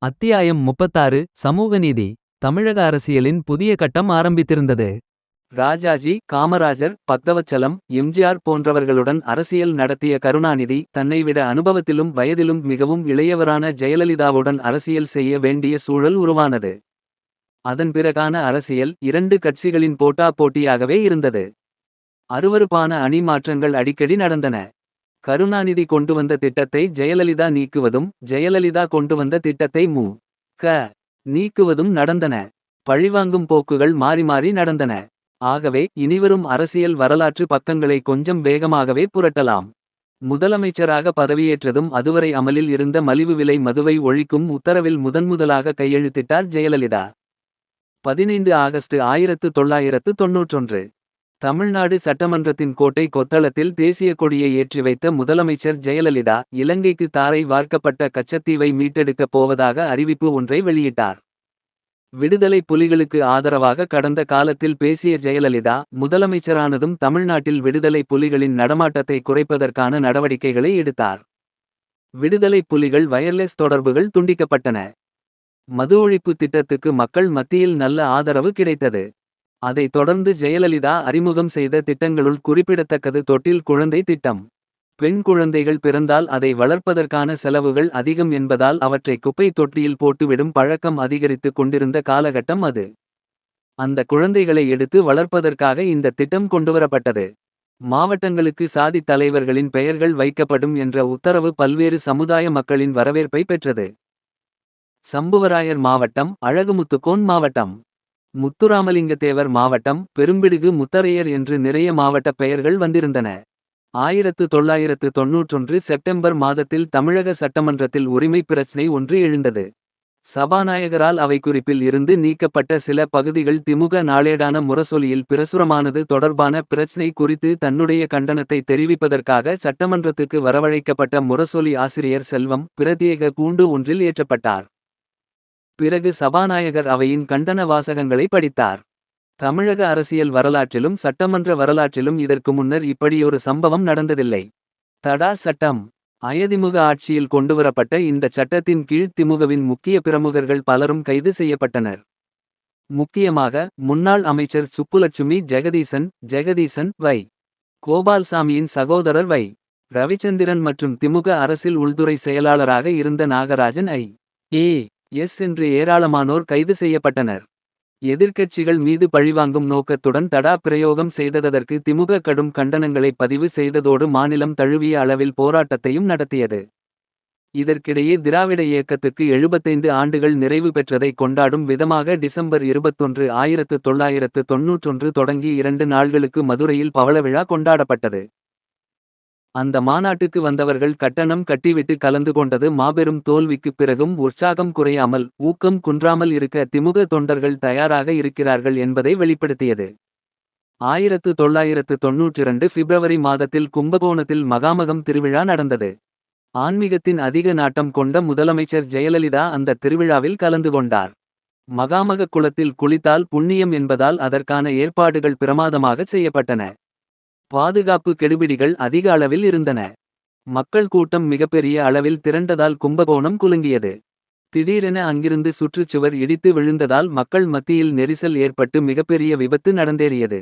அத்தியாயம் 36 சமூக நீதி. தமிழக அரசியலின் புதிய கட்டம் ஆரம்பித்திருந்தது. ராஜாஜி, காமராஜர், பக்தவச்சலம், எம்ஜிஆர் போன்றவர்களுடன் அரசியல் நடத்திய கருணாநிதி தன்னைவிட அனுபவத்திலும் வயதிலும் மிகவும் இளையவரான ஜெயலலிதாவுடன் அரசியல் செய்ய வேண்டிய சூழல் உருவானது. அதன் பிறகான அரசியல் இரண்டு கட்சிகளின் போட்டாபோட்டியாகவே இருந்தது. அருவருப்பான அணி மாற்றங்கள் அடிக்கடி நடந்தன. கருணாநிதி கொண்டு வந்த திட்டத்தை ஜெயலலிதா நீக்குவதும், ஜெயலலிதா கொண்டு வந்த திட்டத்தை மு.க. நீக்குவதும் நடந்தன. பழிவாங்கும் போக்குகள் மாறி மாறி நடந்தன. ஆகவே இனிவரும் அரசியல் வரலாற்று பக்கங்களை கொஞ்சம் வேகமாகவே புரட்டலாம். முதலமைச்சராக பதவியேற்றதும் அதுவரை அமலில் இருந்த மலிவு விலை மதுவை ஒழிக்கும் உத்தரவில் முதன்முதலாக கையெழுத்திட்டார் ஜெயலலிதா. 15 ஆகஸ்ட் 1991. தமிழ்நாடு சட்டமன்றத்தின் கோட்டை கொத்தளத்தில் தேசிய கொடியை ஏற்றி வைத்த முதலமைச்சர் ஜெயலலிதா, இலங்கைக்கு தாரை வார்க்கப்பட்ட கச்சத்தீவை மீட்டெடுக்கப் போவதாக அறிவிப்பு ஒன்றை வெளியிட்டார். விடுதலை புலிகளுக்கு ஆதரவாக கடந்த காலத்தில் பேசிய ஜெயலலிதா, முதலமைச்சரானதும் தமிழ்நாட்டில் விடுதலை புலிகளின் நடமாட்டத்தை குறைப்பதற்கான நடவடிக்கைகளை எடுத்தார். விடுதலை புலிகள் வயர்லெஸ் தொடர்புகள் துண்டிக்கப்பட்டன. மது ஒழிப்பு திட்டத்துக்கு மக்கள் மத்தியில் நல்ல ஆதரவு கிடைத்தது. அதைத் தொடர்ந்து ஜெயலலிதா அறிமுகம் செய்த திட்டங்களுள் குறிப்பிடத்தக்கது தொட்டில் குழந்தை திட்டம். பெண் குழந்தைகள் பிறந்தால் அதை வளர்ப்பதற்கான செலவுகள் அதிகம் என்பதால் அவற்றை குப்பை தொட்டியில் போட்டுவிடும் பழக்கம் அதிகரித்து கொண்டிருந்த காலகட்டம் அது. அந்த குழந்தைகளை எடுத்து வளர்ப்பதற்காக இந்த திட்டம் கொண்டுவரப்பட்டது. மாவட்டங்களுக்கு சாதித் தலைவர்களின் பெயர்கள் வைக்கப்படும் என்ற உத்தரவு பல்வேறு சமுதாய மக்களின் வரவேற்பை பெற்றது. சம்புவராயர் மாவட்டம், அழகுமுத்துக்கோன் மாவட்டம், முத்துராமலிங்கத்தேவர் மாவட்டம், பெரும்பிடுகு முத்தரையர் என்று நிறைய மாவட்டப் பெயர்கள் வந்திருந்தன. 1991 செப்டம்பர் மாதத்தில் தமிழக சட்டமன்றத்தில் உரிமை பிரச்னை ஒன்று எழுந்தது. சபாநாயகரால் அவை குறிப்பில் இருந்து நீக்கப்பட்ட சில பகுதிகள் திமுக நாளேடான முரசொலியில் பிரசுரமானது தொடர்பான பிரச்னை குறித்து தன்னுடைய கண்டனத்தை தெரிவிப்பதற்காக சட்டமன்றத்துக்கு வரவழைக்கப்பட்ட முரசொலி ஆசிரியர் செல்வம் பிரத்யேக கூண்டு ஒன்றில் ஏற்றப்பட்டார். பிறகு சபாநாயகர் அவையின் கண்டன வாசகங்களை படித்தார். தமிழக அரசியல் வரலாற்றிலும் சட்டமன்ற வரலாற்றிலும் இதற்கு முன்னர் இப்படியொரு சம்பவம் நடந்ததில்லை. தடா சட்டம். அயதிமுக ஆட்சியில் கொண்டுவரப்பட்ட இந்த சட்டத்தின் கீழ் திமுகவின் முக்கிய பிரமுகர்கள் பலரும் கைது செய்யப்பட்டனர். முக்கியமாக முன்னாள் அமைச்சர் சுப்புலட்சுமி ஜெகதீசன் வை. கோபால்சாமியின் சகோதரர் வை. ரவிச்சந்திரன் மற்றும் திமுக அரசில் உள்துறை செயலாளராக இருந்த நாகராஜன் ஐ.ஏ.எஸ். என்று ஏராளமானோர் கைது செய்யப்பட்டனர். எதிர்க்கட்சிகள் மீது பழிவாங்கும் நோக்கத்துடன் தடா பிரயோகம் செய்ததற்கு திமுக கடும் கண்டனங்களை பதிவு செய்ததோடு மாநிலம் தழுவிய அளவில் போராட்டத்தையும் நடத்தியது. இதற்கிடையே திராவிட இயக்கத்துக்கு 75 ஆண்டுகள் நிறைவு பெற்றதை கொண்டாடும் விதமாக டிசம்பர் 21, 1991 தொடங்கி 2 நாள்களுக்கு மதுரையில் பவளவிழா கொண்டாடப்பட்டது. அந்த மாநாட்டுக்கு வந்தவர்கள் கட்டணம் கட்டிவிட்டு கலந்து கொண்டது மாபெரும் தோல்விக்குப் பிறகும் உற்சாகம் குறையாமல், ஊக்கம் குன்றாமல் இருக்க திமுக தொண்டர்கள் தயாராக இருக்கிறார்கள் என்பதை வெளிப்படுத்தியது. 1992 பிப்ரவரி மாதத்தில் கும்பகோணத்தில் மகாமகம் திருவிழா நடந்தது. ஆன்மீகத்தின் அதிக நாட்டம் கொண்ட முதலமைச்சர் ஜெயலலிதா அந்த திருவிழாவில் கலந்து கொண்டார். மகாமக குளத்தில் குளித்தால் புண்ணியம் என்பதால் அதற்கான ஏற்பாடுகள் பிரமாதமாகச் செய்யப்பட்டன. பாதுகாப்பு கெடுபிடிகள் அதிக அளவில் இருந்தன. மக்கள் கூட்டம் மிகப்பெரிய அளவில் திரண்டதால் கும்பகோணம் குலுங்கியது. திடீரென அங்கிருந்து சுற்றுச்சுவர் இடித்து விழுந்ததால் மக்கள் மத்தியில் நெரிசல் ஏற்பட்டு மிகப்பெரிய விபத்து நடந்தேறியது.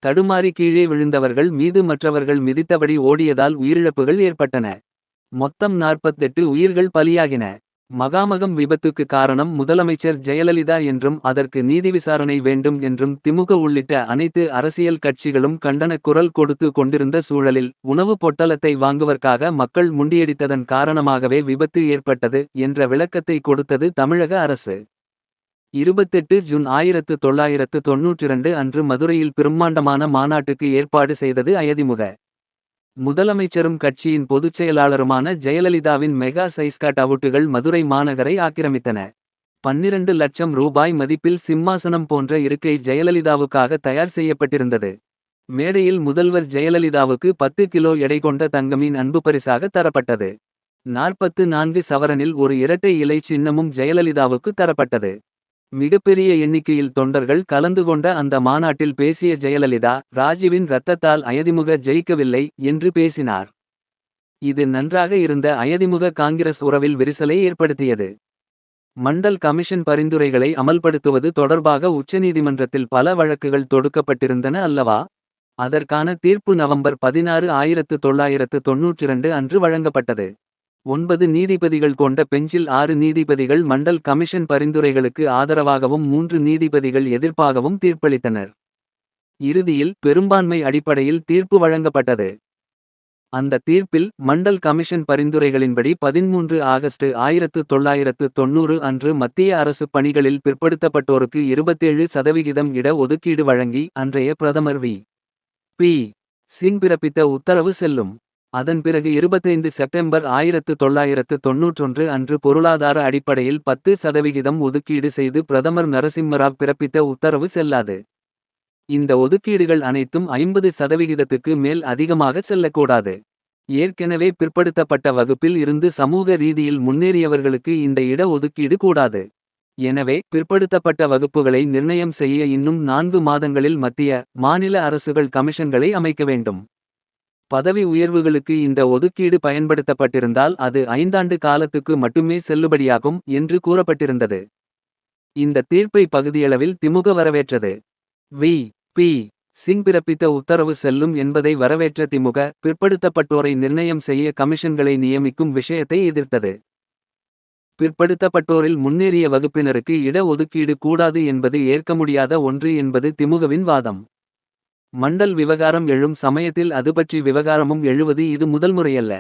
தடுமாறி கீழே விழுந்தவர்கள் மீது மற்றவர்கள் மிதித்தபடி ஓடியதால் உயிரிழப்புகள் ஏற்பட்டன. மொத்தம் 48 உயிர்கள் பலியாகின. மகாமகம் விபத்துக்கு காரணம் முதலமைச்சர் ஜெயலலிதா என்றும் அதற்கு நீதி விசாரணை வேண்டும் என்றும் திமுக உள்ளிட்ட அனைத்து அரசியல் கட்சிகளும் கண்டனக் குரல் கொடுத்து கொண்டிருந்த சூழலில், உணவு பொட்டலத்தை வாங்குவதற்காக மக்கள் முண்டியடித்ததன் காரணமாகவே விபத்து ஏற்பட்டது என்ற விளக்கத்தை கொடுத்தது தமிழக அரசு. 28 ஜூன் 1992 அன்று மதுரையில் பிரம்மாண்டமான மாநாட்டுக்கு ஏற்பாடு செய்தது அயதிமுக. முதலமைச்சரும் கட்சியின் பொதுச் செயலாளருமான ஜெயலலிதாவின் மெகா சைஸ் கட் அவுட்டுகள் மதுரை மாநகரை ஆக்கிரமித்தன. 12 லட்சம் ரூபாய் மதிப்பில் சிம்மாசனம் போன்ற இருக்கை ஜெயலலிதாவுக்காக தயார் செய்யப்பட்டிருந்தது. மேடையில் முதல்வர் ஜெயலலிதாவுக்கு 10 கிலோ எடை கொண்ட தங்கமீன் அன்பு பரிசாக தரப்பட்டது. 44 சவரனில் ஒரு இரட்டை இலை சின்னமும் ஜெயலலிதாவுக்கு தரப்பட்டது. மிகப்பெரிய எண்ணிக்கையில் தொண்டர்கள் கலந்து கொண்ட அந்த மாநாட்டில் பேசிய ஜெயலலிதா, ராஜீவின் இரத்தத்தால் அயதிமுக ஜெயிக்கவில்லை என்று பேசினார். இது நன்றாக இருந்த அயதிமுக காங்கிரஸ் உறவில் விரிசலை ஏற்படுத்தியது. மண்டல் கமிஷன் பரிந்துரைகளை அமல்படுத்துவது தொடர்பாக உச்சநீதிமன்றத்தில் பல வழக்குகள் தொடுக்கப்பட்டிருந்தன அல்லவா. அதற்கான தீர்ப்பு நவம்பர் 16 1992 அன்று வழங்கப்பட்டது. 9 நீதிபதிகள் கொண்ட பெஞ்சில் 6 நீதிபதிகள் மண்டல் கமிஷன் பரிந்துரைகளுக்கு ஆதரவாகவும் 3 நீதிபதிகள் எதிர்ப்பாகவும் தீர்ப்பளித்தனர். இறுதியில் பெரும்பான்மை அடிப்படையில் தீர்ப்பு வழங்கப்பட்டது. அந்த தீர்ப்பில் மண்டல் கமிஷன் பரிந்துரைகளின்படி 13 ஆகஸ்ட் 1990 அன்று மத்திய அரசு பணிகளில் பிற்படுத்தப்பட்டோருக்கு 27% இட ஒதுக்கீடு வழங்கி அன்றைய பிரதமர் வி. பி. சிங் பிறப்பித்த உத்தரவு செல்லும். அதன் பிறகு 25 செப்டம்பர் 1991 அன்று பொருளாதார அடிப்படையில் 10% ஒதுக்கீடு செய்து பிரதமர் நரசிம்மராவ் பிறப்பித்த உத்தரவு செல்லாது. இந்த ஒதுக்கீடுகள் அனைத்தும் 50%க்கு மேல் அதிகமாக செல்லக்கூடாது. ஏற்கெனவே பிற்படுத்தப்பட்ட வகுப்பில் இருந்து சமூக ரீதியில் முன்னேறியவர்களுக்கு இந்த இட ஒதுக்கீடு கூடாது. எனவே பிற்படுத்தப்பட்ட வகுப்புகளை நிர்ணயம் செய்ய இன்னும் 4 மாதங்களில் மத்திய, மாநில அரசுகள் கமிஷன்களை அமைக்க வேண்டும். பதவி உயர்வுகளுக்கு இந்த ஒதுக்கீடு பயன்படுத்தப்பட்டிருந்தால் அது 5 ஆண்டு காலத்துக்கு மட்டுமே செல்லுபடியாகும் என்று கூறப்பட்டிருந்தது. இந்த தீர்ப்பை பகுதியளவில் திமுக வரவேற்றது. வி. பி. சிங் பிறப்பித்த உத்தரவு செல்லும் என்பதை வரவேற்ற திமுக, பிற்படுத்தப்பட்டோரை நிர்ணயம் செய்ய கமிஷன்களை நியமிக்கும் விஷயத்தை எதிர்த்தது. பிற்படுத்தப்பட்டோரில் முன்னேறிய வகுப்பினருக்கு இட ஒதுக்கீடு கூடாது என்பது ஏற்க முடியாத ஒன்று என்பது திமுகவின் வாதம். மண்டல் விவகாரம் எழும் சமயத்தில் அதுபற்றி விவகாரமும் எழுவது இது முதல் முறையல்ல.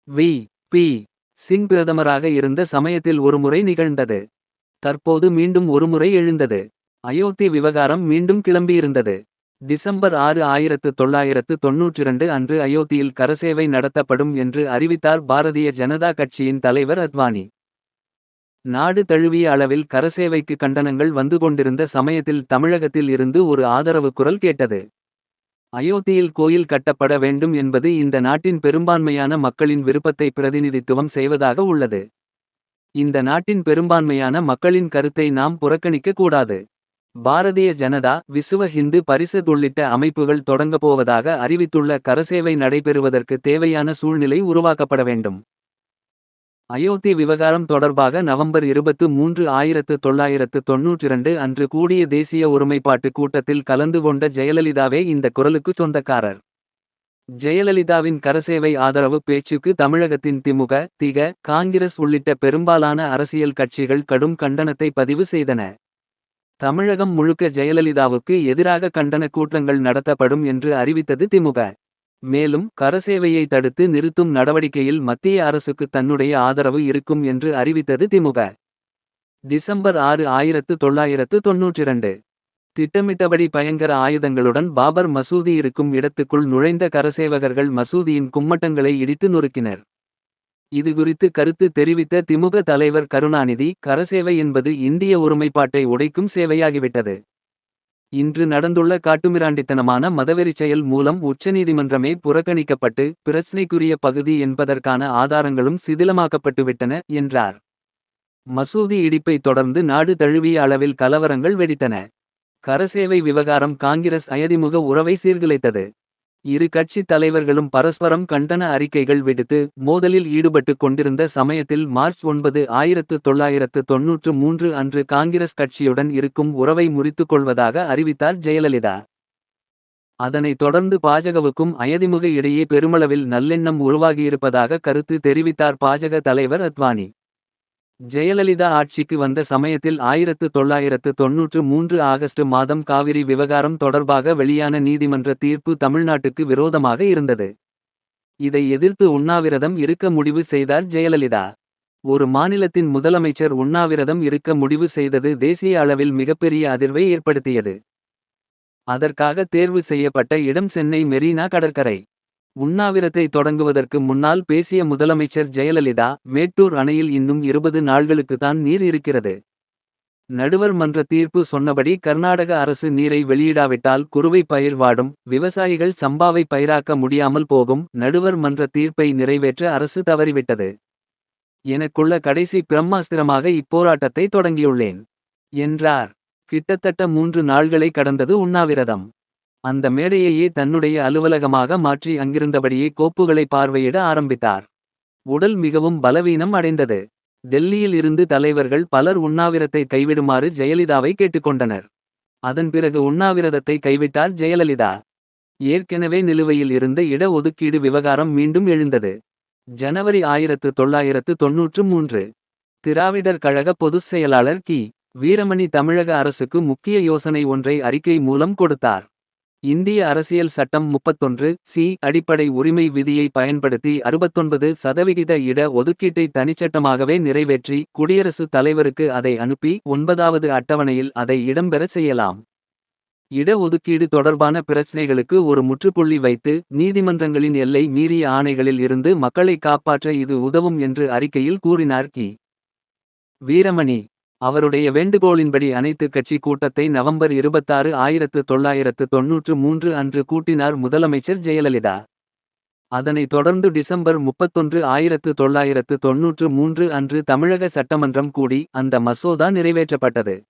வி. பி. சிங் பிரதமராக இருந்த சமயத்தில் ஒருமுறை நிகழ்ந்தது. தற்போது மீண்டும் ஒருமுறை எழுந்தது. அயோத்தி விவகாரம் மீண்டும் கிளம்பியிருந்தது. டிசம்பர் 6 1992 அன்று அயோத்தியில் கரசேவை நடத்தப்படும் என்று அறிவித்தார் பாரதிய ஜனதா கட்சியின் தலைவர் அத்வானி. நாடு தழுவிய அளவில் கரசேவைக்கு கண்டனங்கள் வந்து கொண்டிருந்த சமயத்தில் தமிழகத்தில் இருந்து ஒரு ஆதரவு குரல் கேட்டது. அயோத்தியில் கோயில் கட்டப்பட வேண்டும் என்பது இந்த நாட்டின் பெரும்பான்மையான மக்களின் விருப்பத்தை பிரதிநிதித்துவம் செய்வதாக உள்ளது. இந்த நாட்டின் பெரும்பான்மையான மக்களின் கருத்தை நாம் புறக்கணிக்க கூடாது. பாரதிய ஜனதா, விசுவ ஹிந்து பரிஷத் உள்ளிட்ட அமைப்புகள் தொடங்கப்போவதாக அறிவித்துள்ள கரசேவை நடைபெறுவதற்கு தேவையான சூழ்நிலை உருவாக்கப்பட வேண்டும். அயோத்தி விவகாரம் தொடர்பாக நவம்பர் 23 1992 அன்று கூடிய தேசிய ஒருமைப்பாட்டு கூட்டத்தில் கலந்து கொண்ட ஜெயலலிதாவே இந்த குரலுக்கு சொந்தக்காரர். ஜெயலலிதாவின் கரசேவை ஆதரவு பேச்சுக்கு தமிழகத்தின் திமுக, திக, காங்கிரஸ் உள்ளிட்ட பெரும்பாலான அரசியல் கட்சிகள் கடும் கண்டனத்தை பதிவு செய்தன. தமிழகம் முழுக்க ஜெயலலிதாவுக்கு எதிராக கண்டன கூட்டங்கள் நடத்தப்படும் என்று அறிவித்தது திமுக. மேலும் கரசேவையை தடுத்து நிறுத்தும் நடவடிக்கையில் மத்திய அரசுக்கு தன்னுடைய ஆதரவு இருக்கும் என்று அறிவித்தது திமுக. டிசம்பர் 6 1992 திட்டமிட்டபடி பயங்கர ஆயுதங்களுடன் பாபர் மசூதி இருக்கும் இடத்துக்குள் நுழைந்த கரசேவகர்கள் மசூதியின் கும்மட்டங்களை இடித்து நொறுக்கினர். இதுகுறித்து கருத்து தெரிவித்த திமுக தலைவர் கருணாநிதி, கரசேவை என்பது இந்திய ஒருமைப்பாட்டை உடைக்கும் சேவையாகிவிட்டது. இன்று நடந்துள்ள காட்டுமிராண்டித்தனமான மதவெறிச் செயல் மூலம் உச்சநீதிமன்றமே புறக்கணிக்கப்பட்டு பிரச்னைக்குரிய பகுதி என்பதற்கான ஆதாரங்களும் சிதிலமாக்கப்பட்டுவிட்டன என்றார். மசூதி இடிப்பை தொடர்ந்து நாடு தழுவிய அளவில் கலவரங்கள் வெடித்தன. கரசேவை விவகாரம் காங்கிரஸ் அயதிமுக உறவை சீர்குலைத்தது. இரு கட்சித் தலைவர்களும் பரஸ்பரம் கண்டன அறிக்கைகள் விடுத்து மோதலில் ஈடுபட்டு கொண்டிருந்த சமயத்தில் மார்ச் 9 1993 அன்று காங்கிரஸ் கட்சியுடன் இருக்கும் உறவை முறித்துக் கொள்வதாக அறிவித்தார் ஜெயலலிதா. அதனைத் தொடர்ந்து பாஜகவுக்கும் அயதிமுக இடையே பெருமளவில் நல்லெண்ணம் உருவாகியிருப்பதாக கருத்து தெரிவித்தார் பாஜக தலைவர் அத்வானி. ஜெயலலிதா ஆட்சிக்கு வந்த சமயத்தில் 1993 ஆகஸ்ட் மாதம் காவிரி விவகாரம் தொடர்பாக வெளியான நீதிமன்ற தீர்ப்பு தமிழ்நாட்டுக்கு விரோதமாக இருந்தது. இதை எதிர்த்து உண்ணாவிரதம் இருக்க முடிவு செய்தார் ஜெயலலிதா. ஒரு மாநிலத்தின் முதலமைச்சர் உண்ணாவிரதம் இருக்க முடிவு செய்தது தேசிய அளவில் மிகப்பெரிய அதிர்வை ஏற்படுத்தியது. அதற்காக தேர்வு செய்யப்பட்ட இடம் சென்னை மெரீனா கடற்கரை. உண்ணாவிரத்தை தொடங்குவதற்கு முன்னால் பேசிய முதலமைச்சர் ஜெயலலிதா, மேட்டூர் அணையில் இன்னும் 20 நாள்களுக்குத்தான் நீர் இருக்கிறது. நடுவர் மன்ற தீர்ப்பு சொன்னபடி கர்நாடக அரசு நீரை வெளியிடாவிட்டால் குறுவை பயிர் வாடும், விவசாயிகள் சம்பாவை பயிராக்க முடியாமல் போகும். நடுவர் மன்ற தீர்ப்பை நிறைவேற்ற அரசு தவறிவிட்டது. எனக்குள்ள கடைசி பிரம்மாஸ்திரமாக இப்போராட்டத்தை தொடங்கியுள்ளேன் என்றார். கிட்டத்தட்ட 3 நாள்களை கடந்தது உண்ணாவிரதம். அந்த மேடையையே தன்னுடைய அலுவலகமாக மாற்றி அங்கிருந்தபடியே கோப்புகளை பார்வையிட ஆரம்பித்தார். உடல் மிகவும் பலவீனம் அடைந்தது. டெல்லியில் இருந்து தலைவர்கள் பலர் உண்ணாவிரத்தை கைவிடுமாறு ஜெயலலிதாவை கேட்டுக்கொண்டனர். அதன் பிறகு உண்ணாவிரதத்தை கைவிட்டார் ஜெயலலிதா. ஏற்கெனவே நிலுவையில் இருந்த இட ஒதுக்கீடு விவகாரம் மீண்டும் எழுந்தது. ஜனவரி 1993. திராவிடர் கழக பொதுச் செயலாளர் கி. வீரமணி தமிழக அரசுக்கு முக்கிய யோசனை ஒன்றை அறிக்கை மூலம் கொடுத்தார். இந்திய அரசியல் சட்டம் 31(c) அடிப்படை உரிமை விதியை பயன்படுத்தி 69% இட ஒதுக்கீட்டை தனிச்சட்டமாகவே நிறைவேற்றி குடியரசுத் தலைவருக்கு அதை அனுப்பி 9வது அட்டவணையில் அதை இடம்பெறச் செய்யலாம். இட ஒதுக்கீடு தொடர்பான பிரச்னைகளுக்கு ஒரு முற்றுப்புள்ளி வைத்து நீதிமன்றங்களின் எல்லை மீறிய ஆணைகளில் இருந்து மக்களை காப்பாற்ற இது உதவும் என்று அறிக்கையில் கூறினார் கி. வீரமணி. அவருடைய வேண்டுகோளின்படி அனைத்துக் கட்சி கூட்டத்தை நவம்பர் 26, 1993 அன்று கூட்டினார் முதலமைச்சர் ஜெயலலிதா. அதனைத் தொடர்ந்து டிசம்பர் 31, 1993 அன்று தமிழக சட்டமன்றம் கூடி அந்த மசோதா நிறைவேற்றப்பட்டது.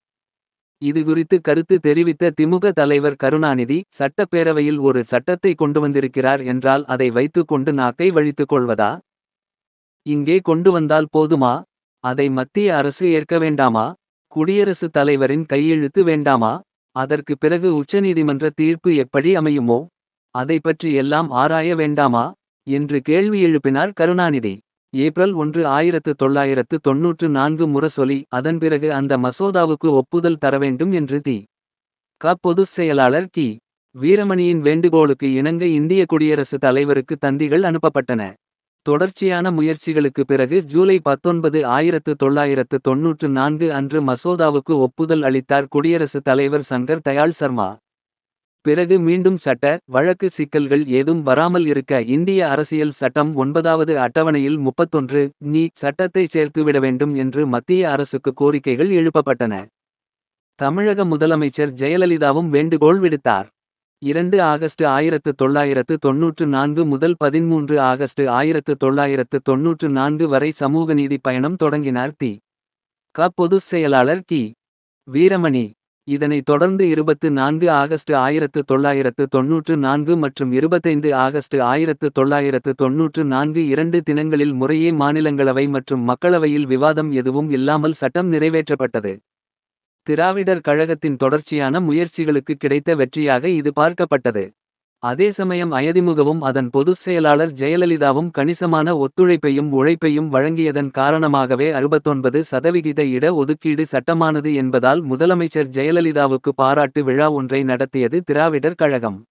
இதுகுறித்து கருத்து தெரிவித்த திமுக தலைவர் கருணாநிதி, சட்டப்பேரவையில் ஒரு சட்டத்தை கொண்டு வந்திருக்கிறார் என்றால் அதை வைத்துக் கொண்டு நாக்கை வழித்துக் கொள்வதா? இங்கே கொண்டு வந்தால் போதுமா? அதை மத்திய அரசு ஏற்க வேண்டாமா? குடியரசுத் தலைவரின் கையெழுத்து வேண்டாமா? அதற்கு பிறகு உச்சநீதிமன்ற தீர்ப்பு எப்படி அமையுமோ? அதை பற்றி எல்லாம் ஆராய வேண்டாமா? என்று கேள்வி எழுப்பினார் கருணாநிதி. ஏப்ரல் 1, 1994 முரசொலி. அதன் பிறகு அந்த மசோதாவுக்கு ஒப்புதல் தரவேண்டும் என்று தி. க. பொதுச் செயலாளர் கி. வீரமணியின் வேண்டுகோளுக்கு இணங்க இந்திய குடியரசுத் தலைவருக்கு தந்திகள் அனுப்பப்பட்டன. தொடர்ச்சியான முயற்சிகளுக்கு பிறகு ஜூலை 19, 1994 அன்று மசோதாவுக்கு ஒப்புதல் அளித்தார் குடியரசுத் தலைவர் சங்கர் தயாள் சர்மா. பிறகு மீண்டும் சட்ட வழக்கு சிக்கல்கள் ஏதும் வராமல் இருக்க இந்திய அரசியல் சட்டம் 9வது அட்டவணையில் 31(நீ) சட்டத்தை சேர்த்துவிட வேண்டும் என்று மத்திய அரசுக்கு கோரிக்கைகள் எழுப்பப்பட்டன. தமிழக முதலமைச்சர் ஜெயலலிதாவும் வேண்டுகோள் விடுத்தார். 2 ஆகஸ்ட் 1994 முதல் 13 ஆகஸ்ட் 1994 வரை சமூகநீதி பயணம் தொடங்கினார் தி. க. பொதுச் செயலாளர் கி. வீரமணி. இதனைத் தொடர்ந்து 24 ஆகஸ்ட் 1994 மற்றும் 25 ஆகஸ்ட் 1994 2 தினங்களில் முறையே மாநிலங்களவை மற்றும் மக்களவையில் விவாதம் எதுவும் இல்லாமல் சட்டம் நிறைவேற்றப்பட்டது. திராவிடர் கழகத்தின் தொடர்ச்சியான முயற்சிகளுக்கு கிடைத்த வெற்றியாக இது பார்க்கப்பட்டது. அதே சமயம் அயதிமுகவும் அதன் பொதுச் செயலாளர் ஜெயலலிதாவும் கணிசமான ஒத்துழைப்பையும் உழைப்பையும் வழங்கியதன் காரணமாகவே 69% இட ஒதுக்கீடு சட்டமானது என்பதால் முதலமைச்சர் ஜெயலலிதாவுக்கு பாராட்டு விழா ஒன்றை நடத்தியது திராவிடர் கழகம்.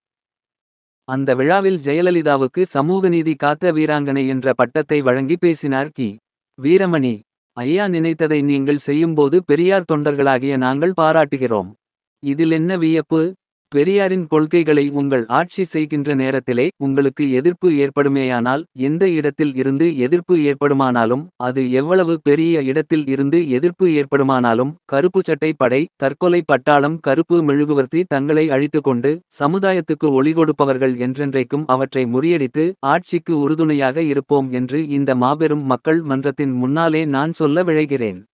அந்த விழாவில் ஜெயலலிதாவுக்கு சமூகநீதி காத்த வீராங்கனை என்ற பட்டத்தை வழங்கி பேசினார் கி. வீரமணி. ஐயா நினைத்ததை நீங்கள் செய்யும்போது பெரியார் தொண்டர்களாகிய நாங்கள் பாராட்டுகிறோம். இதில் என்ன வியப்பு? பெரியாரின் கொள்கைகளை உங்கள் ஆட்சி செய்கின்ற நேரத்திலே உங்களுக்கு எதிர்ப்பு ஏற்படுமேயானால், எந்த இடத்தில் இருந்து எதிர்ப்பு ஏற்படுமானாலும், அது எவ்வளவு பெரிய இடத்தில் இருந்து எதிர்ப்பு ஏற்படுமானாலும், கருப்பு சட்டை படை, தற்கொலை பட்டாளம், கருப்பு மெழுகுவர்த்தி தங்களை அழித்துக்கொண்டு சமுதாயத்துக்கு ஒளி கொடுப்பவர்கள் என்றென்றைக்கும் அவற்றை முறியடித்து ஆட்சிக்கு உறுதுணையாக இருப்போம் என்று இந்த மாபெரும் மக்கள் மன்றத்தின் முன்னாலே நான் சொல்ல விழைகிறேன்.